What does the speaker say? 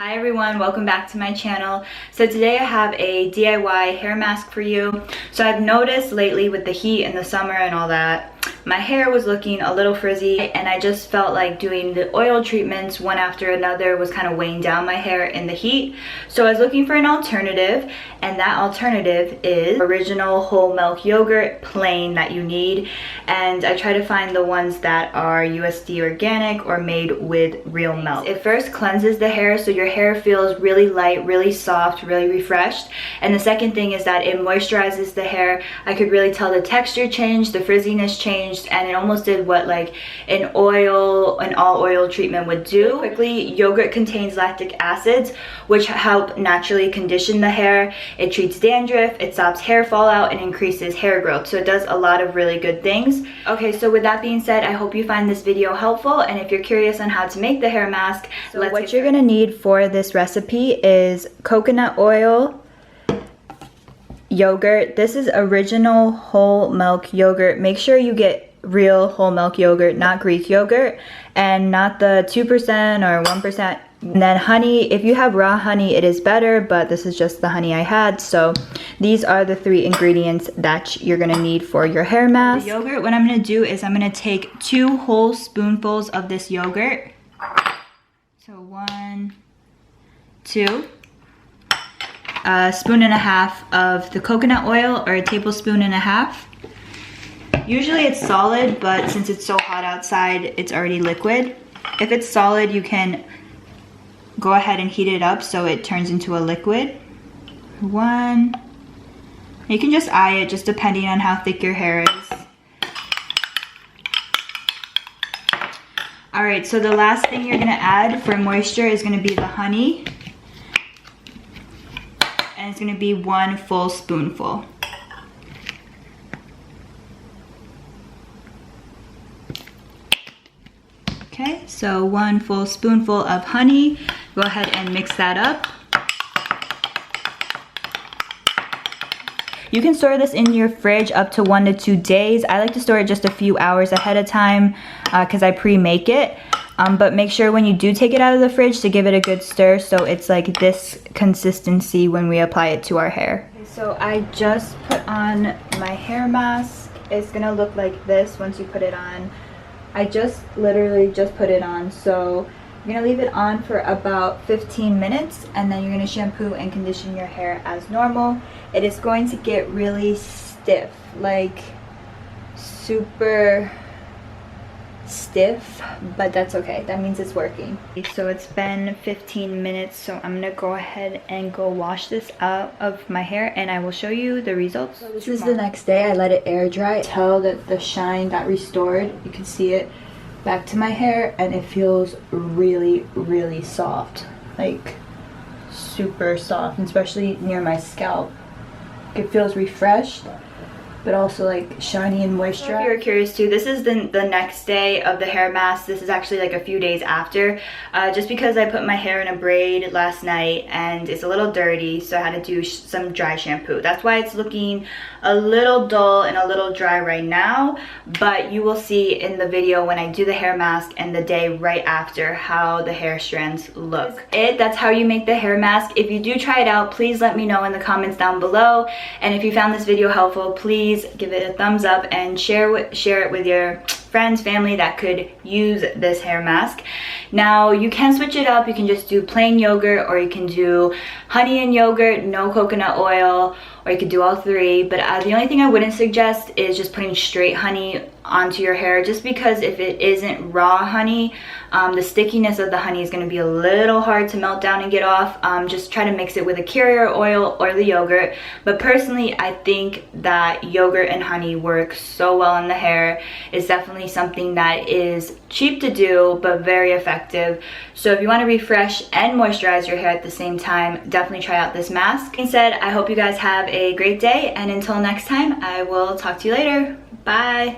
Hi everyone, welcome back to my channel. So today I have a DIY hair mask for you. So I've noticed lately with the heat and the summer and all that, my hair was looking a little frizzy and I just felt like doing the oil treatments one after another was kind of weighing down my hair in the heat. So I was looking for an alternative, and that alternative is original whole milk yogurt plain that you need. And I try to find the ones that are USD organic or made with real milk. It first cleanses the hair so your hair feels really light, really soft, really refreshed. And the second thing is that it moisturizes the hair. I could really tell the texture changed, the frizziness changed, and it almost did what like an all oil treatment would do. Quickly, yogurt contains lactic acids which help naturally condition the hair. It treats dandruff, it stops hair fallout, and increases hair growth. So it does a lot of really good things. Okay, so with that being said, I hope you find this video helpful, and if you're curious on how to make the hair mask, so what you're gonna need for this recipe is coconut oil, yogurt. This is original whole milk yogurt. Make sure you get real whole milk yogurt, not Greek yogurt, and not the 2% or 1%. And then honey. If you have raw honey, it is better, but this is just the honey I had. So these are the 3 ingredients that you're gonna need for your hair mask. The yogurt, what I'm gonna do is I'm gonna take 2 whole spoonfuls of this yogurt. So 1, 2. A spoon and a half of the coconut oil, or a tablespoon and a half. Usually it's solid, but since it's so hot outside, it's already liquid. If it's solid, you can go ahead and heat it up so it turns into a liquid. 1. You can just eye it, just depending on how thick your hair is. Alright, so the last thing you're gonna add for moisture is gonna be the honey. And it's gonna be 1 full spoonful. Okay, so 1 full spoonful of honey. Go ahead and mix that up. You can store this in your fridge up to 1 to 2 days. I like to store it just a few hours ahead of time because I pre-make it. But make sure when you do take it out of the fridge to give it a good stir so it's like this consistency when we apply it to our hair. Okay, so I just put on my hair mask. It's gonna look like this once you put it on. I literally just put it on, so you're gonna leave it on for about 15 minutes and then you're gonna shampoo and condition your hair as normal. It is going to get really stiff, like super stiff, but that's okay. That means it's working. So it's been 15 minutes, so I'm gonna go ahead and go wash this out of my hair and I will show you the results. So this is the next day. I let it air dry. Tell that the shine got restored. You can see it back to my hair and it feels really, really soft, like super soft, especially near my scalp. It feels refreshed, but also like shiny and moisturized. If you're curious too, this is the next day of the hair mask. This is actually like a few days after, just because I put my hair in a braid last night and it's a little dirty, so I had to do some dry shampoo. That's why it's looking a little dull and a little dry right now, but you will see in the video when I do the hair mask and the day right after how the hair strands look. That's how you make the hair mask. If you do try it out, please let me know in the comments down below, and if you found this video helpful, please give it a thumbs up and share it with your friends, family that could use this hair mask. Now you can switch it up. You can just do plain yogurt, or you can do honey and yogurt, no coconut oil, or you could do all 3. But the only thing I wouldn't suggest is just putting straight honey onto your hair, just because if it isn't raw honey, the stickiness of the honey is going to be a little hard to melt down and get off. Just try to mix it with a carrier oil or the yogurt. But personally, I think that yogurt and honey work so well in the hair. It's definitely something that is cheap to do but very effective. So if you want to refresh and moisturize your hair at the same time, definitely try out this mask. Instead, I hope you guys have a great day, and until next time, I will talk to you later. Bye.